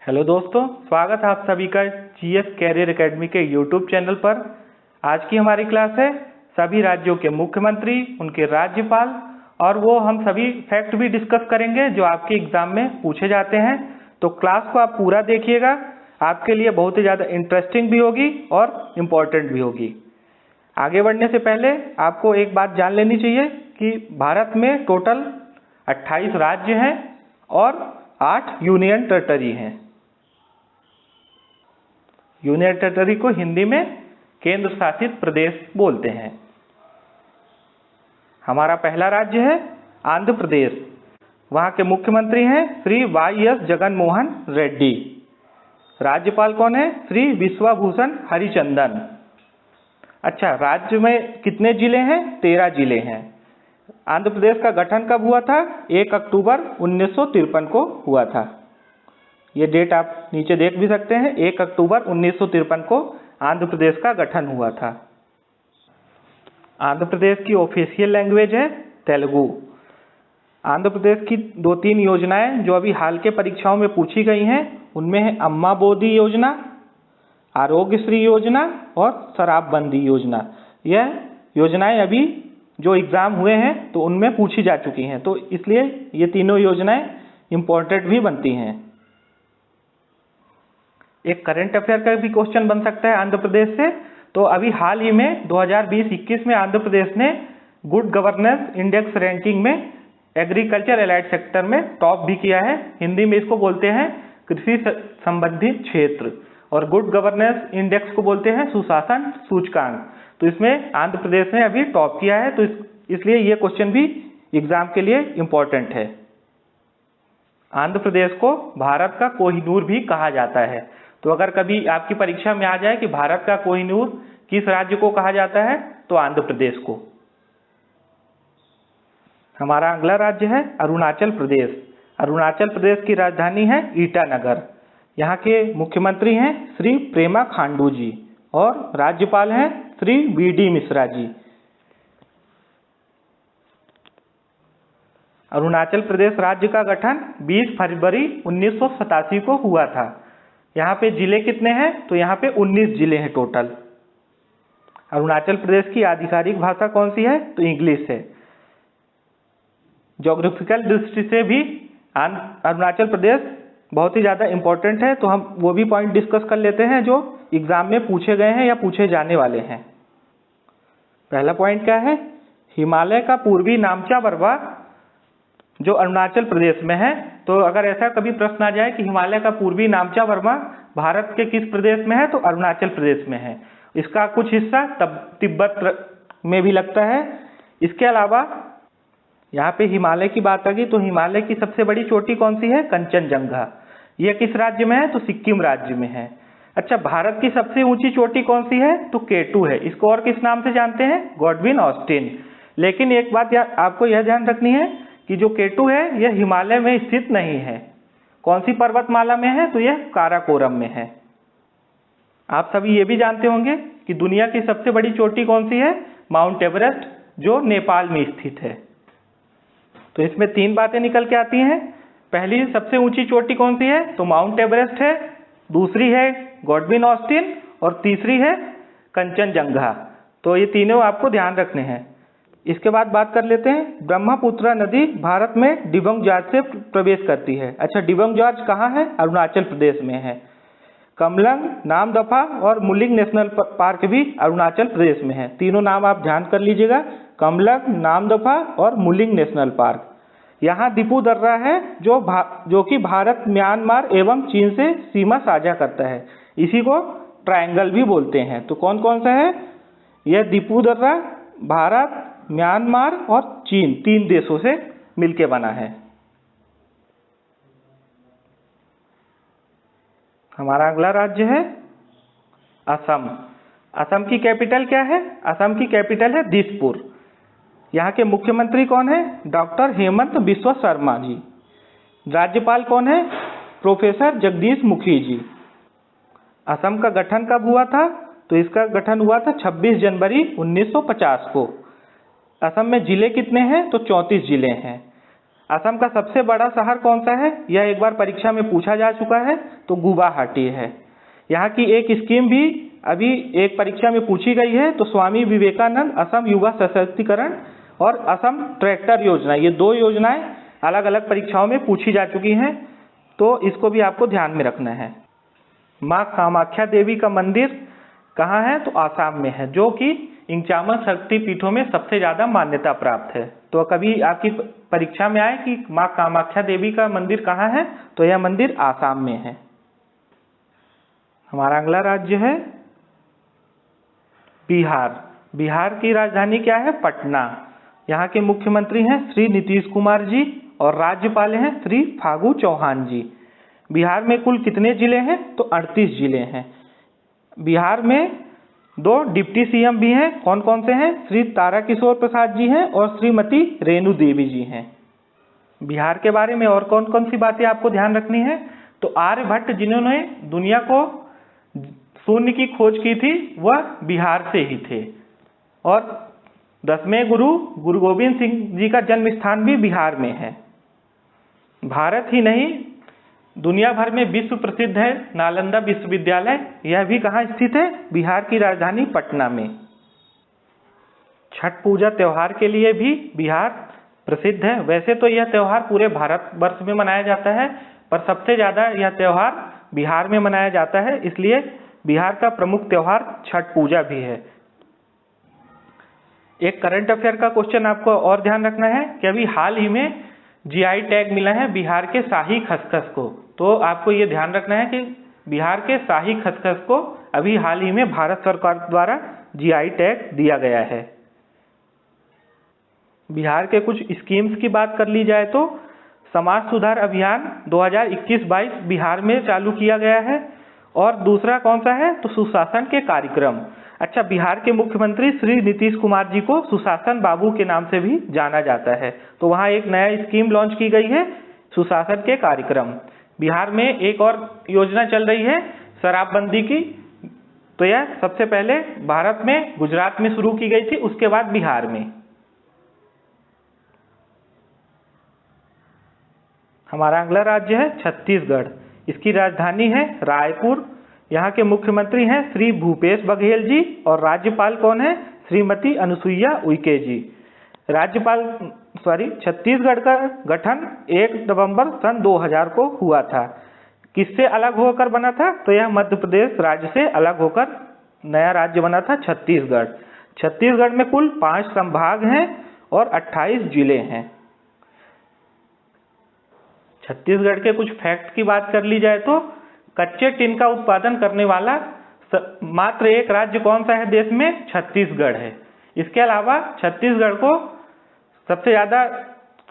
Hello दोस्तों, स्वागत है आप सभी का जीएस कैरियर एकेडमी के यूट्यूब चैनल पर। आज की हमारी क्लास है सभी राज्यों के मुख्यमंत्री, उनके राज्यपाल और वो हम सभी फैक्ट भी डिस्कस करेंगे जो आपके एग्जाम में पूछे जाते हैं। तो क्लास को आप पूरा देखिएगा, आपके लिए बहुत ही ज़्यादा इंटरेस्टिंग भी होगी और इम्पोर्टेंट भी होगी। आगे बढ़ने से पहले आपको एक बात जान लेनी चाहिए कि भारत में टोटल 28 राज्य हैं और 8 यूनियन टेरिटरी हैं। यूनियन टेरिटरी को हिंदी में केंद्र शासित प्रदेश बोलते हैं। हमारा पहला राज्य है आंध्र प्रदेश। वहाँ के मुख्यमंत्री हैं श्री वाई.एस. जगन मोहन रेड्डी। राज्यपाल कौन है? श्री विश्वभूषण हरिचंदन। अच्छा, राज्य में कितने जिले हैं? 13 जिले हैं। आंध्र प्रदेश का गठन कब हुआ था? 1 अक्टूबर 1953 को हुआ था। ये डेट आप नीचे देख भी सकते हैं। 1 अक्टूबर 1953 को आंध्र प्रदेश का गठन हुआ था। आंध्र प्रदेश की ऑफिशियल लैंग्वेज है तेलुगु। आंध्र प्रदेश की 2-3 योजनाएं जो अभी हाल के परीक्षाओं में पूछी गई हैं, उनमें है अम्मा बोदी योजना, आरोग्य श्री योजना और शराबबंदी योजना। यह योजनाएं अभी जो एग्जाम हुए हैं तो उनमें पूछी जा चुकी हैं, तो इसलिए ये तीनों योजनाएं इम्पोर्टेंट भी बनती हैं। एक करंट अफेयर का भी क्वेश्चन बन सकता है आंध्र प्रदेश से। तो अभी हाल ही में 2020-21 में आंध्र प्रदेश ने गुड गवर्नेंस इंडेक्स रैंकिंग में एग्रीकल्चर एलाइड सेक्टर में टॉप भी किया है। हिंदी में इसको बोलते हैं कृषि संबंधित क्षेत्र, और गुड गवर्नेंस इंडेक्स को बोलते हैं सुशासन सूचकांक। तो इसमें आंध्र प्रदेश ने अभी टॉप किया है, तो इसलिए ये क्वेश्चन भी एग्जाम के लिए इम्पोर्टेंट है। आंध्र प्रदेश को भारत का कोहिनूर भी कहा जाता है। तो अगर कभी आपकी परीक्षा में आ जाए कि भारत का कोहिनूर किस राज्य को कहा जाता है, तो आंध्र प्रदेश को। हमारा अगला राज्य है अरुणाचल प्रदेश। अरुणाचल प्रदेश की राजधानी है ईटानगर। यहाँ के मुख्यमंत्री हैं श्री प्रेमा खांडू जी और राज्यपाल हैं श्री वी.डी. मिश्रा जी। अरुणाचल प्रदेश राज्य का गठन 20 फरवरी 1987 को हुआ था। यहाँ पे जिले कितने हैं? तो यहाँ पे 19 जिले हैं टोटल। अरुणाचल प्रदेश की आधिकारिक भाषा कौन सी है? तो इंग्लिश है। ज्योग्राफिकल दृष्टि से भी अरुणाचल प्रदेश बहुत ही ज़्यादा इम्पोर्टेंट है, तो हम वो भी पॉइंट डिस्कस कर लेते हैं जो एग्जाम में पूछे गए हैं या पूछे जाने वाले हैं। पहला पॉइंट क्या है? हिमालय का पूर्वी नामचा बरवा जो अरुणाचल प्रदेश में है। तो अगर ऐसा कभी प्रश्न आ जाए कि हिमालय का पूर्वी नामचा बरवा भारत के किस प्रदेश में है, तो अरुणाचल प्रदेश में है। इसका कुछ हिस्सा तिब्बत में भी लगता है। इसके अलावा यहाँ पे हिमालय की बात आ गई, तो हिमालय की सबसे बड़ी चोटी कौन सी है? कंचनजंगा। यह किस राज्य में है? तो सिक्किम राज्य में है। अच्छा, भारत की सबसे ऊंची चोटी कौन सी है? तो केटू है। इसको और किस नाम से जानते हैं? Godwin Austen. लेकिन एक बात आपको यह ध्यान रखनी है कि जो केटू है यह हिमालय में स्थित नहीं है। कौन सी पर्वतमाला में है? तो यह काराकोरम में है। आप सभी ये भी जानते होंगे कि दुनिया की सबसे बड़ी चोटी कौन सी है? माउंट एवरेस्ट, जो नेपाल में स्थित है। तो इसमें 3 बातें निकल के आती हैं। पहली सबसे ऊंची चोटी कौन सी है? तो माउंट एवरेस्ट है। दूसरी है गॉडविन ऑस्टिन और तीसरी है कंचनजंगा। तो ये तीनों आपको ध्यान रखने हैं। इसके बाद बात कर लेते हैं, ब्रह्मपुत्र नदी भारत में डिबंग जॉर्ज से प्रवेश करती है। अच्छा, डिबंग जॉर्ज कहाँ है? अरुणाचल प्रदेश में है। कमलंग, नामदफा और मुलिंग नेशनल पार्क भी अरुणाचल प्रदेश में है। तीनों नाम आप ध्यान कर लीजिएगा, कमलंग, नामदफा और मुलिंग नेशनल पार्क। यहाँ दिपू दर्रा है जो कि भारत, म्यांमार एवं चीन से सीमा साझा करता है। इसी को ट्रायंगल भी बोलते हैं। तो कौन कौन सा है? यह दिपू दर्रा भारत, म्यांमार और चीन 3 देशों से मिलके बना है। हमारा अगला राज्य है असम। असम की कैपिटल क्या है? असम की कैपिटल है दिसपुर। यहाँ के मुख्यमंत्री कौन है? डॉक्टर हेमंत बिस्वा शर्मा जी। राज्यपाल कौन है? प्रोफेसर जगदीश मुखी जी। असम का गठन कब हुआ था? तो इसका गठन हुआ था 26 जनवरी 1950 को। असम में जिले कितने हैं? तो 34 जिले हैं। असम का सबसे बड़ा शहर कौन सा है? यह एक बार परीक्षा में पूछा जा चुका है, तो गुवाहाटी है। यहाँ की एक स्कीम भी अभी एक परीक्षा में पूछी गई है, तो स्वामी विवेकानंद असम युवा सशक्तिकरण और असम ट्रैक्टर योजना, ये 2 योजनाएं अलग अलग परीक्षाओं में पूछी जा चुकी हैं, तो इसको भी आपको ध्यान में रखना है। माँ कामाख्या देवी का मंदिर कहाँ है? तो आसाम में है, जो कि 51 शक्तिपीठों में सबसे ज़्यादा मान्यता प्राप्त है। तो कभी आपकी परीक्षा में आए कि माँ कामाख्या देवी का मंदिर कहाँ है, तो यह मंदिर आसाम में है। हमारा अगला राज्य है बिहार। बिहार की राजधानी क्या है? पटना। यहाँ के मुख्यमंत्री हैं श्री नीतीश कुमार जी और राज्यपाल हैं श्री फागू चौहान जी। बिहार में कुल कितने जिले हैं? तो 38 जिले हैं। बिहार में 2 डिप्टी सीएम भी हैं। कौन कौन से हैं? श्री ताराकिशोर प्रसाद जी हैं और श्रीमती रेणु देवी जी हैं। बिहार के बारे में और कौन कौन सी बातें आपको ध्यान रखनी है? तो आर्यभट्ट जिन्होंने दुनिया को शून्य की खोज की थी, वह बिहार से ही थे। और 10वें गुरु गोविंद सिंह जी का जन्म स्थान भी बिहार में है। भारत ही नहीं, दुनिया भर में विश्व प्रसिद्ध है नालंदा विश्वविद्यालय, यह भी कहाँ स्थित है? बिहार की राजधानी पटना में। छठ पूजा त्योहार के लिए भी बिहार प्रसिद्ध है। वैसे तो यह त्योहार पूरे भारतवर्ष में मनाया जाता है, पर सबसे ज़्यादा यह त्योहार बिहार में मनाया जाता है, इसलिए बिहार का प्रमुख त्योहार छठ पूजा भी है। एक करंट अफेयर का क्वेश्चन आपको और ध्यान रखना है कि अभी हाल ही में जीआई टैग मिला है बिहार के शाही खसखस को। तो आपको ये ध्यान रखना है कि बिहार के शाही खसखस को अभी हाल ही में भारत सरकार द्वारा जीआई टैग दिया गया है। बिहार के कुछ स्कीम्स की बात कर ली जाए तो समाज सुधार अभियान 2021-22 बिहार में चालू किया गया है। और दूसरा कौन सा है? तो सुशासन के कार्यक्रम। अच्छा, बिहार के मुख्यमंत्री श्री नीतीश कुमार जी को सुशासन बाबू के नाम से भी जाना जाता है। तो वहाँ एक नया स्कीम लॉन्च की गई है, सुशासन के कार्यक्रम। बिहार में एक और योजना चल रही है शराबबंदी की, तो यह सबसे पहले भारत में गुजरात में शुरू की गई थी, उसके बाद बिहार में। हमारा अगला राज्य है छत्तीसगढ़। इसकी राजधानी है रायपुर। यहाँ के मुख्यमंत्री हैं श्री भूपेश बघेल जी और राज्यपाल कौन है? श्रीमती अनुसुईया उइके जी। छत्तीसगढ़ का गठन 1 नवंबर सन 2000 को हुआ था। किससे अलग होकर बना था? तो यह मध्य प्रदेश राज्य से अलग होकर नया राज्य बना था छत्तीसगढ़। छत्तीसगढ़ में कुल 5 संभाग हैं और 28 जिले हैं। छत्तीसगढ़ के कुछ फैक्ट की बात कर ली जाए तो कच्चे टिन का उत्पादन करने वाला मात्र एक राज्य कौन सा है देश में? छत्तीसगढ़ है। इसके अलावा छत्तीसगढ़ को सबसे ज़्यादा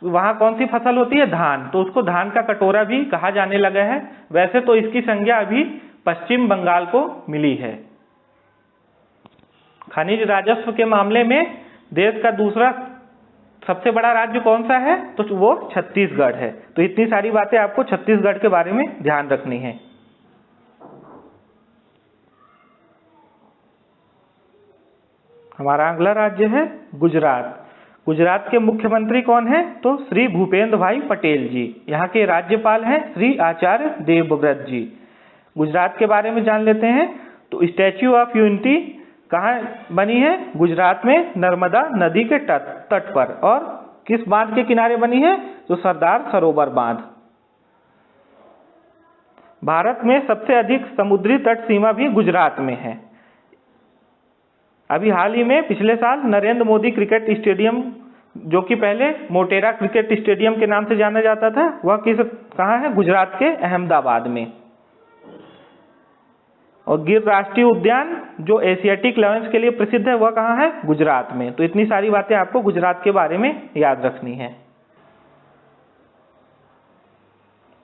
वहाँ कौन सी फसल होती है? धान, तो उसको धान का कटोरा भी कहा जाने लगा है। वैसे तो इसकी संज्ञा अभी पश्चिम बंगाल को मिली है। खनिज राजस्व के मामले में देश का दूसरा सबसे बड़ा राज्य कौन सा है? तो वो छत्तीसगढ़ है। तो इतनी सारी बातें आपको छत्तीसगढ़ के बारे में ध्यान रखनी है। हमारा अगला राज्य है गुजरात। गुजरात के मुख्यमंत्री कौन है? तो श्री भूपेंद्र भाई पटेल जी। यहाँ के राज्यपाल हैं श्री आचार्य देवव्रत जी। गुजरात के बारे में जान लेते हैं। तो स्टैच्यू ऑफ यूनिटी कहाँ बनी है? गुजरात में नर्मदा नदी के तट पर। और किस बांध के किनारे बनी है? तो सरदार सरोवर बांध। भारत में सबसे अधिक समुद्री तट सीमा भी गुजरात में है। अभी हाल ही में पिछले साल नरेंद्र मोदी क्रिकेट स्टेडियम, जो कि पहले मोटेरा क्रिकेट स्टेडियम के नाम से जाना जाता था, वह कहाँ है? गुजरात के अहमदाबाद में। और गिर राष्ट्रीय उद्यान जो एशियाटिक लायंस के लिए प्रसिद्ध है, वह कहाँ है? गुजरात में। तो इतनी सारी बातें आपको गुजरात के बारे में याद रखनी है।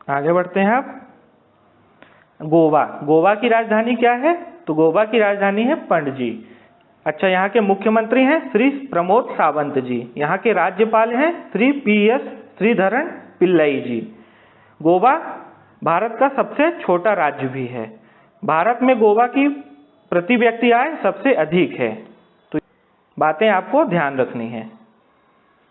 आगे बढ़ते हैं आप। गोवा। गोवा की राजधानी क्या है? तो गोवा की राजधानी है पणजी। अच्छा, यहाँ के मुख्यमंत्री हैं श्री प्रमोद सावंत जी। यहाँ के राज्यपाल हैं श्री PS श्रीधरन पिल्लई जी। गोवा भारत का सबसे छोटा राज्य भी है। भारत में गोवा की प्रति व्यक्ति आय सबसे अधिक है। तो बातें आपको ध्यान रखनी है।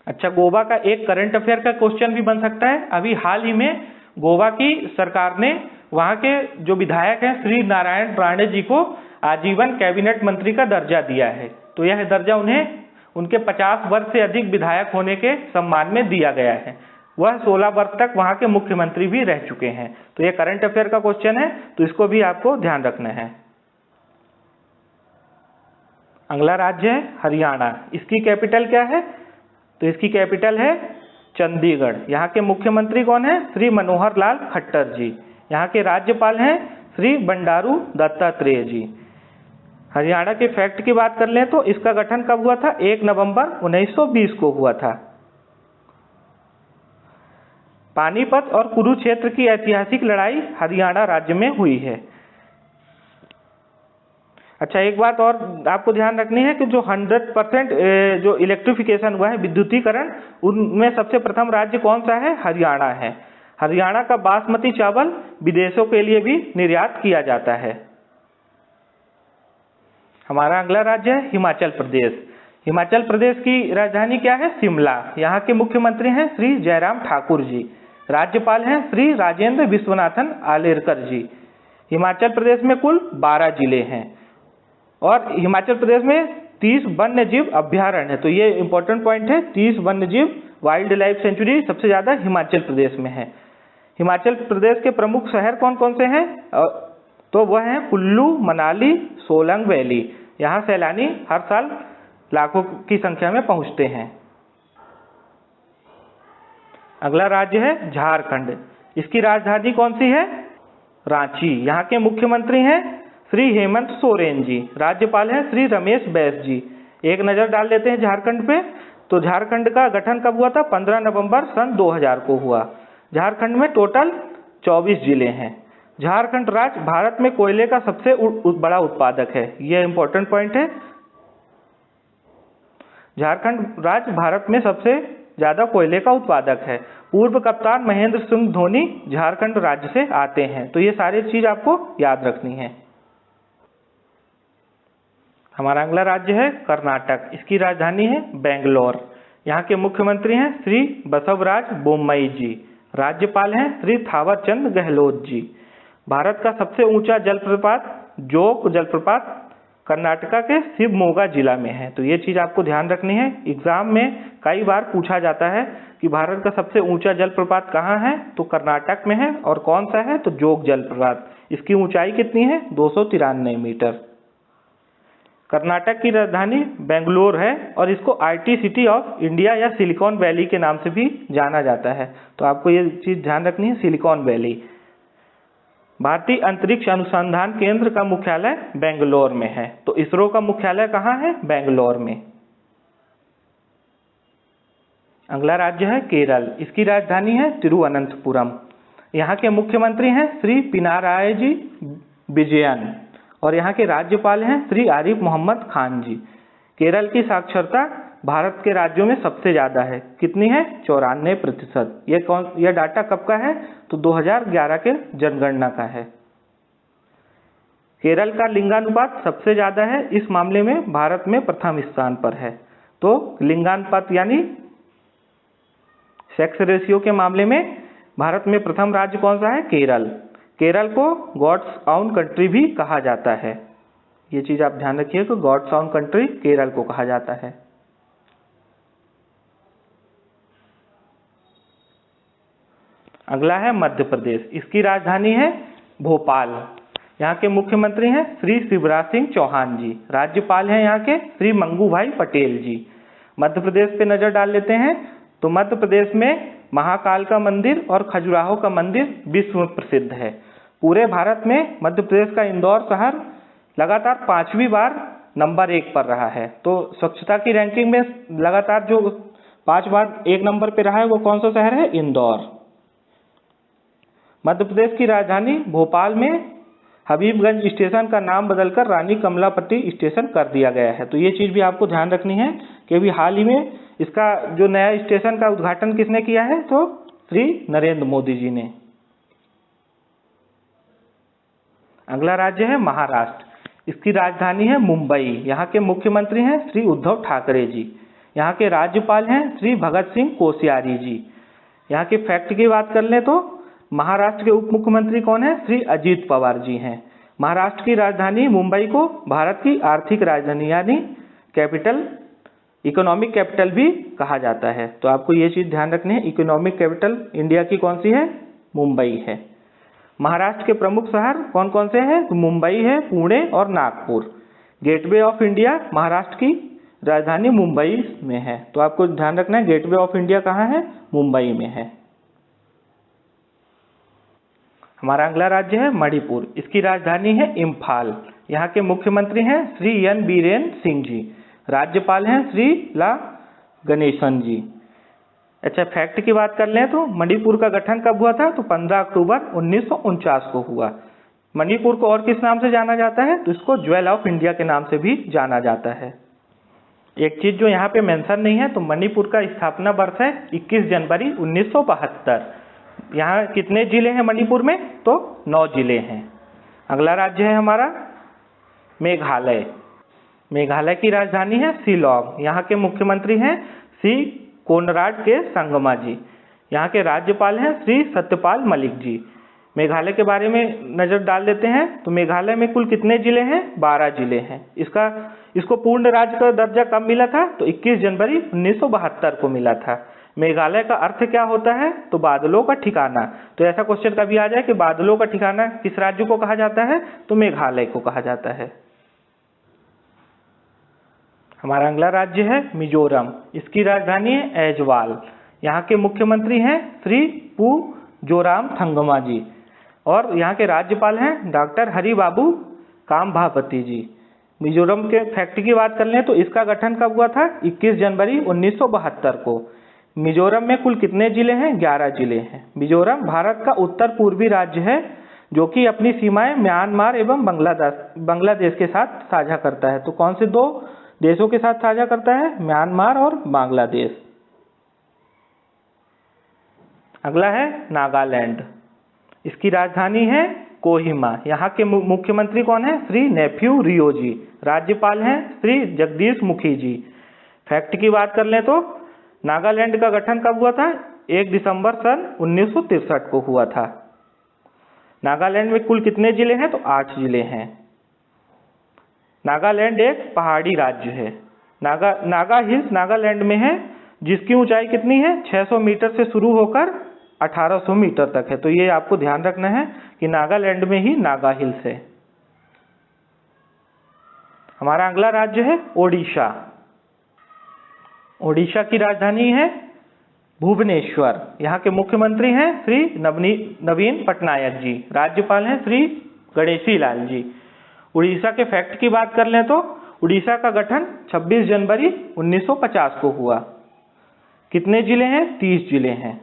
अच्छा, गोवा का एक करंट अफेयर का क्वेश्चन भी बन सकता है। अभी हाल ही में गोवा की सरकार ने वहाँ के जो विधायक हैं श्री नारायण राणे जी को आजीवन कैबिनेट मंत्री का दर्जा दिया है। तो यह दर्जा उन्हें उनके 50 वर्ष से अधिक विधायक होने के सम्मान में दिया गया है। वह 16 वर्ष तक वहाँ के मुख्यमंत्री भी रह चुके हैं। तो यह करंट अफेयर का क्वेश्चन है, तो इसको भी आपको ध्यान रखना है। अगला राज्य है हरियाणा। इसकी कैपिटल क्या है? तो इसकी कैपिटल है चंडीगढ़। यहाँ के मुख्यमंत्री कौन है? श्री मनोहर लाल खट्टर जी। यहाँ के राज्यपाल हैं श्री बंडारू दत्तात्रेय जी। हरियाणा के फैक्ट की बात कर लें तो इसका गठन कब हुआ था? 1 नवंबर 1920 को हुआ था। पानीपत और कुरुक्षेत्र की ऐतिहासिक लड़ाई हरियाणा राज्य में हुई है। अच्छा, एक बात और आपको ध्यान रखनी है कि जो 100% जो इलेक्ट्रिफिकेशन हुआ है, विद्युतीकरण, उनमें सबसे प्रथम राज्य कौन सा है? हरियाणा है। हरियाणा का बासमती चावल विदेशों के लिए भी निर्यात किया जाता है। हमारा अगला राज्य है हिमाचल प्रदेश। हिमाचल प्रदेश की राजधानी क्या है? शिमला। यहाँ के मुख्यमंत्री हैं श्री जयराम ठाकुर जी। राज्यपाल हैं श्री राजेंद्र विश्वनाथन आलेरकर जी। हिमाचल प्रदेश में कुल 12 जिले हैं और हिमाचल प्रदेश में 30 वन्य जीव अभ्यारण्य है। तो ये इंपॉर्टेंट पॉइंट है, 30 वन्य जीव वाइल्ड लाइफ सेंचुरी सबसे ज्यादा हिमाचल प्रदेश में है। हिमाचल प्रदेश के प्रमुख शहर कौन कौन से हैं? तो वह हैं कुल्लू, मनाली, सोलंग वैली। यहाँ सैलानी हर साल लाखों की संख्या में पहुंचते हैं। अगला राज्य है झारखंड। इसकी राजधानी कौन सी है? रांची। यहाँ के मुख्यमंत्री हैं श्री हेमंत सोरेन जी। राज्यपाल हैं श्री रमेश बैस जी। एक नज़र डाल लेते हैं झारखंड पे। तो झारखंड का गठन कब हुआ था? 15 नवंबर सन 2000 को हुआ। झारखंड में टोटल 24 जिले हैं। झारखंड राज्य भारत में कोयले का सबसे बड़ा उत्पादक है। यह इंपॉर्टेंट पॉइंट है। झारखंड राज्य भारत में सबसे ज्यादा कोयले का उत्पादक है। पूर्व कप्तान महेंद्र सिंह धोनी झारखंड राज्य से आते हैं। तो ये सारी चीज आपको याद रखनी है। हमारा अगला राज्य है कर्नाटक। इसकी राजधानी है बेंगलोर। यहाँ के मुख्यमंत्री हैं श्री बसवराज बोम्मई जी। राज्यपाल हैं श्री थावर चंद गहलोत जी। भारत का सबसे ऊंचा जलप्रपात जोग जलप्रपात कर्नाटका के शिवमोगा जिला में है। तो ये चीज आपको ध्यान रखनी है। एग्जाम में कई बार पूछा जाता है कि भारत का सबसे ऊंचा जलप्रपात कहाँ है? तो कर्नाटक में है। और कौन सा है? तो जोग जलप्रपात। इसकी ऊंचाई कितनी है? 293 मीटर। कर्नाटक की राजधानी बेंगलोर है और इसको आईटी सिटी ऑफ इंडिया या सिलिकॉन वैली के नाम से भी जाना जाता है। तो आपको ये चीज ध्यान रखनी है, सिलिकॉन वैली। भारतीय अंतरिक्ष अनुसंधान केंद्र का मुख्यालय बेंगलोर में है। तो इसरो का मुख्यालय कहाँ है? बेंगलोर में। अगला राज्य है केरल। इसकी राजधानी है तिरुवनंतपुरम। यहाँ के मुख्यमंत्री हैं श्री पिनाराई जी विजयन और यहाँ के राज्यपाल हैं श्री आरिफ मोहम्मद खान जी। केरल की साक्षरता भारत के राज्यों में सबसे ज्यादा है। कितनी है? 94%। यह डाटा कब का है? तो 2011 के जनगणना का है। केरल का लिंगानुपात सबसे ज्यादा है। इस मामले में भारत में प्रथम स्थान पर है। तो लिंगानुपात यानी सेक्स रेशियो के मामले में भारत में प्रथम राज्य कौन सा है? केरल। केरल को गॉड्स ओन कंट्री भी कहा जाता है। ये चीज आप ध्यान रखिए कि गॉड्स ओन कंट्री केरल को कहा जाता है। अगला है मध्य प्रदेश। इसकी राजधानी है भोपाल। यहाँ के मुख्यमंत्री हैं श्री शिवराज सिंह चौहान जी। राज्यपाल हैं यहाँ के श्री मंगू भाई पटेल जी। मध्य प्रदेश पे नजर डाल लेते हैं। तो मध्य प्रदेश में महाकाल का मंदिर और खजुराहो का मंदिर विश्व में प्रसिद्ध है। पूरे भारत में मध्य प्रदेश का इंदौर शहर लगातार 5वीं बार नंबर 1 पर रहा है। तो स्वच्छता की रैंकिंग में लगातार जो 5 बार 1 नंबर पे रहा है वो कौन सा शहर है? इंदौर। मध्य प्रदेश की राजधानी भोपाल में हबीबगंज स्टेशन का नाम बदलकर रानी कमलापति स्टेशन कर दिया गया है। तो ये चीज भी आपको ध्यान रखनी है कि अभी हाल ही में इसका जो नया स्टेशन का उद्घाटन किसने किया है? तो श्री नरेंद्र मोदी जी ने। अगला राज्य है महाराष्ट्र। इसकी राजधानी है मुंबई। यहाँ के मुख्यमंत्री हैं श्री उद्धव ठाकरे जी। यहाँ के राज्यपाल हैं श्री भगत सिंह कोश्यारी जी। यहाँ के फैक्ट की बात कर लें तो महाराष्ट्र के उप मुख्यमंत्री कौन है? श्री अजीत पवार जी हैं। महाराष्ट्र की राजधानी मुंबई को भारत की आर्थिक राजधानी यानी कैपिटल, इकोनॉमिक कैपिटल भी कहा जाता है। तो आपको ये चीज ध्यान रखनी है, इकोनॉमिक कैपिटल इंडिया की कौन सी है? मुंबई है। महाराष्ट्र के प्रमुख शहर कौन कौन से हैं? तो मुंबई है, पुणे और Nagpur. Gateway of India Maharashtra की राजधानी मुंबई में है। तो आपको ध्यान रखना है, गेटवे ऑफ इंडिया कहाँ है? मुंबई में है। हमारा अगला राज्य है मणिपुर। इसकी राजधानी है इम्फाल। यहाँ के मुख्यमंत्री हैं श्री एन बीरेन सिंह जी। राज्यपाल हैं श्री ला गणेशन जी। अच्छा, फैक्ट की बात कर लें तो मणिपुर का गठन कब हुआ था? तो 15 अक्टूबर 1949 को हुआ। मणिपुर को और किस नाम से जाना जाता है? तो इसको ज्वेल ऑफ इंडिया के नाम से भी जाना जाता है। एक चीज जो यहाँ पे मेंशन नहीं है, तो मणिपुर का स्थापना वर्ष है 21 जनवरी 1972। यहाँ कितने जिले हैं मणिपुर में? तो 9 जिले हैं। अगला राज्य है हमारा मेघालय। मेघालय की राजधानी है शिलांग। यहाँ के मुख्यमंत्री हैं श्री कोनराड के संगमा जी। यहाँ के राज्यपाल हैं श्री सत्यपाल मलिक जी। मेघालय के बारे में नजर डाल देते हैं तो मेघालय में कुल कितने जिले हैं? 12 जिले हैं। इसको पूर्ण राज्य का दर्जा कब मिला था? तो 21 जनवरी 1972 को मिला था। मेघालय का अर्थ क्या होता है? तो बादलों का ठिकाना। तो ऐसा क्वेश्चन कभी आ जाए कि बादलों का ठिकाना किस राज्य को कहा जाता है? तो मेघालय को कहा जाता है। हमारा अगला राज्य है मिजोरम। इसकी राजधानी है ऐजवाल। यहाँ के मुख्यमंत्री हैं श्री पू जोराम थंगमा जी और यहाँ के राज्यपाल हैं डॉक्टर हरि बाबू कामभापति जी। मिजोरम के फैक्ट की बात कर लें तो इसका गठन कब हुआ था? 21 जनवरी 1972 को। मिजोरम में कुल कितने जिले हैं? 11 जिले हैं। मिजोरम भारत का उत्तर पूर्वी राज्य है जो कि अपनी सीमाएं म्यांमार एवं बांग्लादेश के साथ साझा करता है। तो कौन से 2 देशों के साथ साझा करता है? म्यांमार और बांग्लादेश। अगला है नागालैंड। इसकी राजधानी है कोहिमा। यहाँ के मुख्यमंत्री कौन है? श्री नेफ्यू रियो जी। राज्यपाल हैं श्री जगदीश मुखी जी। फैक्ट की बात कर लें तो नागालैंड का गठन कब हुआ था? 1 दिसंबर सन 1963 को हुआ था। नागालैंड में कुल कितने जिले हैं? तो 8 जिले हैं। नागालैंड एक पहाड़ी राज्य है। नागा हिल्स नागालैंड में है, जिसकी ऊंचाई कितनी है? 600 मीटर से शुरू होकर 1800 मीटर तक है। तो ये आपको ध्यान रखना है कि नागालैंड में ही नागा हिल्स है। हमारा अगला राज्य है ओडिशा। ओडिशा की राजधानी है भुवनेश्वर। यहाँ के मुख्यमंत्री हैं श्री नवीन पटनायक जी। राज्यपाल हैं श्री गणेशी लाल जी। उड़ीसा के फैक्ट की बात कर लें तो उड़ीसा का गठन 26 जनवरी 1950 को हुआ। कितने जिले हैं? 30 जिले हैं।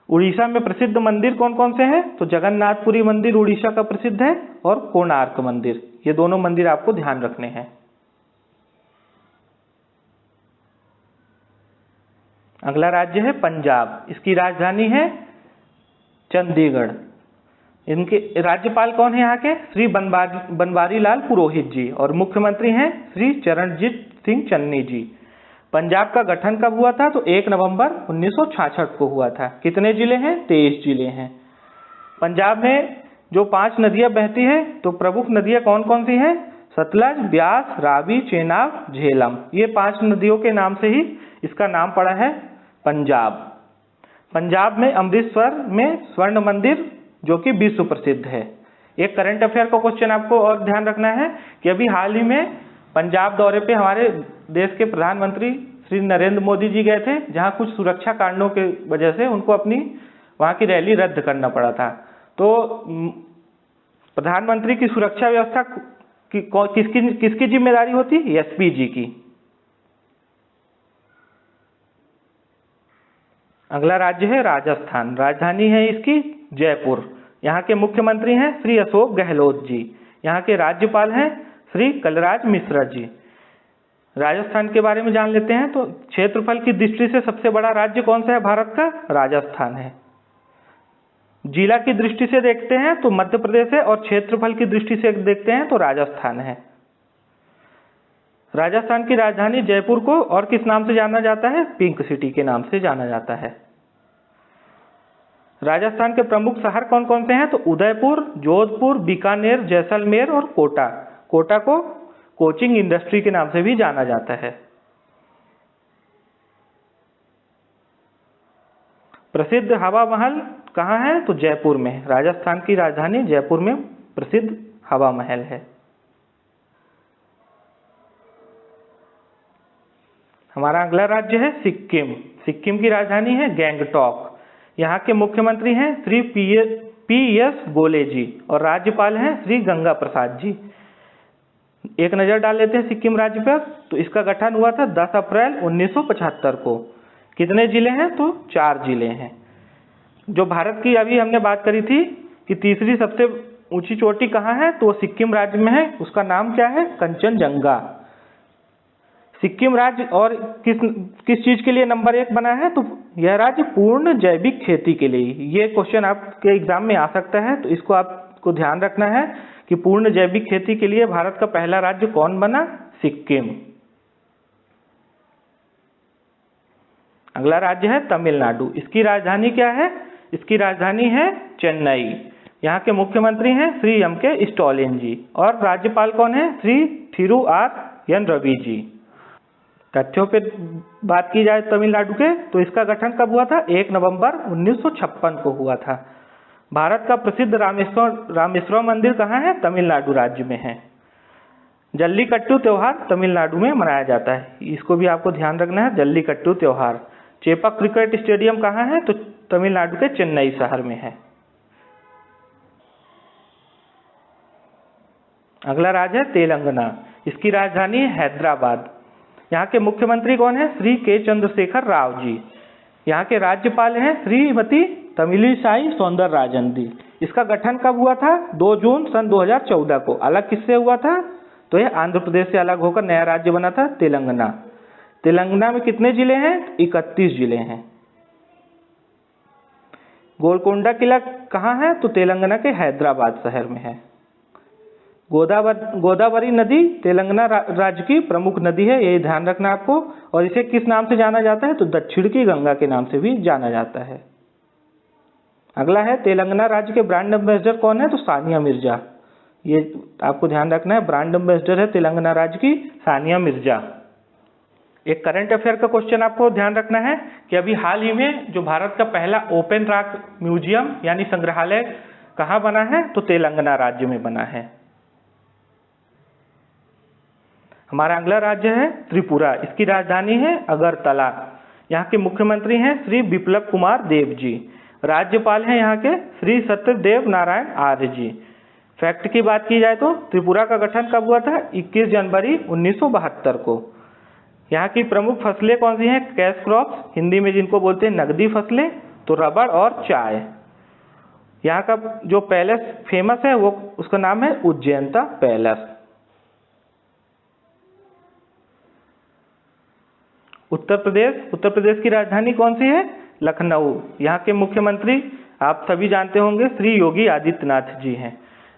उड़ीसा में प्रसिद्ध मंदिर कौन कौन से हैं? तो जगन्नाथपुरी मंदिर उड़ीसा का प्रसिद्ध है और कोणार्क मंदिर। ये दोनों मंदिर आपको ध्यान रखने हैं। अगला राज्य है पंजाब। इसकी राजधानी है चंडीगढ़। इनके राज्यपाल कौन है यहाँ के? श्री बनवारी लाल पुरोहित जी और मुख्यमंत्री हैं श्री चरणजीत सिंह चन्नी जी। पंजाब का गठन कब हुआ था? तो 1 नवंबर 1966 को हुआ था। कितने जिले हैं? 23 जिले हैं। पंजाब में जो 5 नदियां बहती हैं तो प्रमुख नदियां कौन कौन सी हैं? सतलज, ब्यास, रावी, चेनाब, झेलम। ये 5 नदियों के नाम से ही इसका नाम पड़ा है पंजाब। पंजाब में अमृतसर में स्वर्ण मंदिर जो कि विश्व प्रसिद्ध है। एक करंट अफेयर का क्वेश्चन आपको और ध्यान रखना है कि अभी हाल ही में पंजाब दौरे पे हमारे देश के प्रधानमंत्री श्री नरेंद्र मोदी जी गए थे, जहां कुछ सुरक्षा कारणों के वजह से उनको अपनी वहां की रैली रद्द करना पड़ा था। तो प्रधानमंत्री की सुरक्षा व्यवस्था किसकी जिम्मेदारी होती? एसपी जी की। अगला राज्य है राजस्थान। राजधानी है इसकी जयपुर। यहाँ के मुख्यमंत्री हैं श्री अशोक गहलोत जी। यहाँ के राज्यपाल हैं श्री कलराज मिश्रा जी। राजस्थान के बारे में जान लेते हैं तो क्षेत्रफल की दृष्टि से सबसे बड़ा राज्य कौन सा है भारत का? राजस्थान है। जिला की दृष्टि से देखते हैं तो मध्य प्रदेश है और क्षेत्रफल की दृष्टि से देखते हैं तो राजस्थान है। राजस्थान की राजधानी जयपुर को और किस नाम से जाना जाता है? पिंक सिटी के नाम से जाना जाता है। राजस्थान के प्रमुख शहर कौन कौन से हैं? तो उदयपुर, जोधपुर, बीकानेर, जैसलमेर और कोटा। कोटा को कोचिंग इंडस्ट्री के नाम से भी जाना जाता है। प्रसिद्ध हवा महल कहाँ है? तो जयपुर में। राजस्थान की राजधानी जयपुर में प्रसिद्ध हवा महल है। हमारा अगला राज्य है सिक्किम। सिक्किम की राजधानी है गैंगटॉक। यहाँ के मुख्यमंत्री हैं श्री पी.एस. गोले जी और राज्यपाल हैं श्री गंगा प्रसाद जी। एक नज़र डाल लेते हैं सिक्किम राज्य पर। तो इसका गठन हुआ था 10 अप्रैल 1975 को। कितने जिले हैं? तो 4 जिले हैं। जो भारत की अभी हमने बात करी थी कि तीसरी सबसे ऊंची चोटी कहाँ है, तो वो सिक्किम राज्य में है। उसका नाम क्या है? कंचनजंगा। सिक्किम राज्य और किस चीज के लिए नंबर 1 बना है? तो यह राज्य पूर्ण जैविक खेती के लिए। ये क्वेश्चन आपके एग्जाम में आ सकता है, तो इसको आपको ध्यान रखना है कि पूर्ण जैविक खेती के लिए भारत का पहला राज्य कौन बना? सिक्किम। अगला राज्य है तमिलनाडु। इसकी राजधानी क्या है? इसकी राजधानी है चेन्नई। यहाँ के मुख्यमंत्री हैं श्री एम.के. स्टालिन जी और राज्यपाल कौन है? श्री थिरू आर.एन. रवि जी। तथ्यों पे बात की जाए तमिलनाडु के, तो इसका गठन कब हुआ था? 1 नवंबर 1956 को हुआ था। भारत का प्रसिद्ध रामेश्वरम मंदिर कहाँ है? तमिलनाडु राज्य में है। जल्लीकट्टू त्योहार तमिलनाडु में मनाया जाता है, इसको भी आपको ध्यान रखना है। जल्लीकट्टू त्योहार। चेपक क्रिकेट स्टेडियम कहाँ है? तो तमिलनाडु के चेन्नई शहर में है। अगला राज्य है तेलंगाना। इसकी राजधानी है हैदराबाद। यहाँ के मुख्यमंत्री कौन है? श्री के. चंद्रशेखर राव जी। यहाँ के राज्यपाल हैं श्रीमती तमिलिसाई सौंदरराजन जी। इसका गठन कब हुआ था? 2 जून सन 2014 को। अलग किससे हुआ था? तो यह आंध्र प्रदेश से अलग होकर नया राज्य बना था तेलंगाना। तेलंगाना में कितने जिले हैं? 31 जिले हैं। गोलकोंडा किला कहाँ है? तो तेलंगाना के हैदराबाद शहर में है। गोदावरी नदी तेलंगाना राज्य की प्रमुख नदी है, ये ध्यान रखना आपको। और इसे किस नाम से जाना जाता है? तो दक्षिण की गंगा के नाम से भी जाना जाता है। अगला है तेलंगाना राज्य के ब्रांड एम्बेसडर कौन है? तो सानिया मिर्जा। ये आपको ध्यान रखना है, ब्रांड एम्बेसडर है तेलंगाना राज्य की सानिया मिर्जा। एक करंट अफेयर का क्वेश्चन आपको ध्यान रखना है कि अभी हाल ही में जो भारत का पहला ओपन रॉक म्यूजियम यानी संग्रहालय कहाँ बना है? तो तेलंगाना राज्य में बना है। हमारा अगला राज्य है त्रिपुरा। इसकी राजधानी है अगरतला। यहाँ के मुख्यमंत्री हैं श्री बिप्लब कुमार देव जी। राज्यपाल हैं यहाँ के श्री सत्यदेव नारायण आर्य जी। फैक्ट की बात की जाए तो त्रिपुरा का गठन कब हुआ था? 21 जनवरी 1972 को। यहाँ की प्रमुख फसलें कौन सी हैं? कैश क्रॉप्स, हिंदी में जिनको बोलते हैं नकदी फसलें, तो रबड़ और चाय। यहाँ का जो पैलेस फेमस है वो उसका नाम है उज्जैनता पैलेस। उत्तर प्रदेश की राजधानी कौन सी है? लखनऊ। यहाँ के मुख्यमंत्री आप सभी जानते होंगे श्री योगी आदित्यनाथ जी हैं।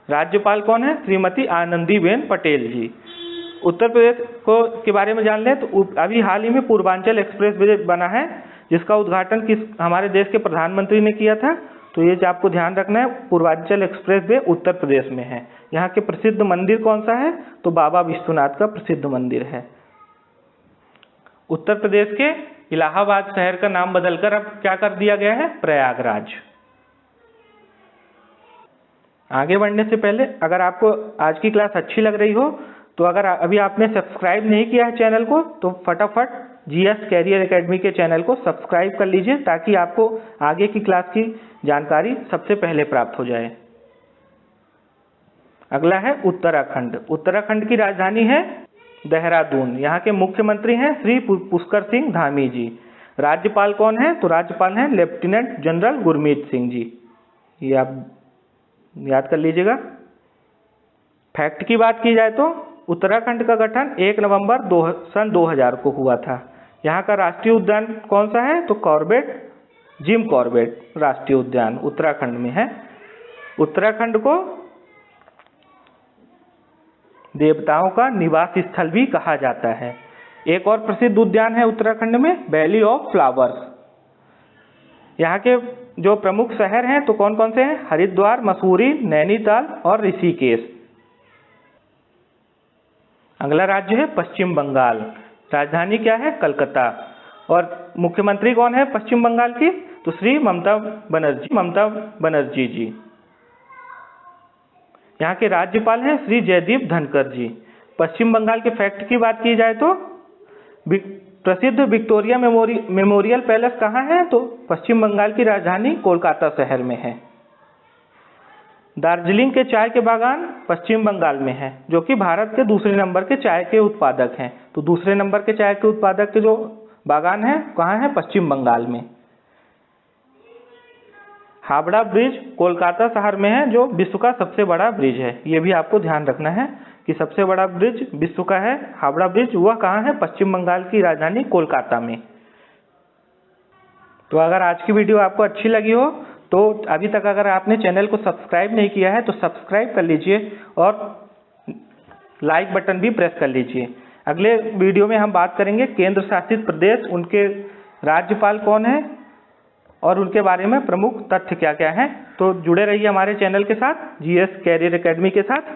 राज्यपाल कौन है? श्रीमती आनंदीबेन पटेल जी। उत्तर प्रदेश के बारे में जान लें तो अभी हाल ही में पूर्वांचल एक्सप्रेस वे बना है, जिसका उद्घाटन हमारे देश के प्रधानमंत्री ने किया था। तो ये आपको ध्यान रखना है, पूर्वांचल एक्सप्रेस वे उत्तर प्रदेश में है। यहाँ के प्रसिद्ध मंदिर कौन सा है? तो बाबा विश्वनाथ का प्रसिद्ध मंदिर है। उत्तर प्रदेश के इलाहाबाद शहर का नाम बदलकर अब क्या कर दिया गया है? प्रयागराज। आगे बढ़ने से पहले अगर आपको आज की क्लास अच्छी लग रही हो तो अगर अभी आपने सब्सक्राइब नहीं किया है चैनल को, तो फटाफट जीएस कैरियर एकेडमी के चैनल को सब्सक्राइब कर लीजिए, ताकि आपको आगे की क्लास की जानकारी सबसे पहले प्राप्त हो जाए। अगला है उत्तराखंड। उत्तराखंड की राजधानी है देहरादून। यहाँ के मुख्यमंत्री हैं श्री पुष्कर सिंह धामी जी। राज्यपाल कौन है? तो राज्यपाल हैं लेफ्टिनेंट जनरल गुरमीत सिंह जी। ये आप याद कर लीजिएगा। फैक्ट की बात की जाए तो उत्तराखंड का गठन 1 नवंबर सन 2000 को हुआ था। यहाँ का राष्ट्रीय उद्यान कौन सा है? तो जिम कॉर्बेट राष्ट्रीय उद्यान उत्तराखंड में है। उत्तराखंड को देवताओं का निवास स्थल भी कहा जाता है। एक और प्रसिद्ध उद्यान है उत्तराखंड में, वैली ऑफ फ्लावर्स। यहाँ के जो प्रमुख शहर हैं तो कौन कौन से हैं? हरिद्वार, मसूरी, नैनीताल और ऋषिकेश। अगला राज्य है पश्चिम बंगाल। राजधानी क्या है? कलकत्ता। और मुख्यमंत्री कौन है पश्चिम बंगाल की? तो श्री ममता बनर्जी जी। यहाँ के राज्यपाल हैं श्री जयदीप धनखड़ जी। पश्चिम बंगाल के फैक्ट की बात की जाए तो प्रसिद्ध विक्टोरिया मेमोरियल पैलेस कहाँ है? तो पश्चिम बंगाल की राजधानी कोलकाता शहर में है। दार्जिलिंग के चाय के बागान पश्चिम बंगाल में है, जो कि भारत के दूसरे नंबर के चाय के उत्पादक हैं। तो दूसरे नंबर के चाय के उत्पादक के जो बागान है कहाँ है? पश्चिम बंगाल में। हावड़ा ब्रिज कोलकाता शहर में है, जो विश्व का सबसे बड़ा ब्रिज है। ये भी आपको ध्यान रखना है कि सबसे बड़ा ब्रिज विश्व का है हावड़ा ब्रिज, वह कहाँ है? पश्चिम बंगाल की राजधानी कोलकाता में। तो अगर आज की वीडियो आपको अच्छी लगी हो तो अभी तक अगर आपने चैनल को सब्सक्राइब नहीं किया है तो सब्सक्राइब कर लीजिए और लाइक बटन भी प्रेस कर लीजिए। अगले वीडियो में हम बात करेंगे केंद्र शासित प्रदेश, उनके राज्यपाल कौन है और उनके बारे में प्रमुख तथ्य क्या क्या हैं। तो जुड़े रहिए हमारे चैनल के साथ, जीएस कैरियर एकेडमी के साथ।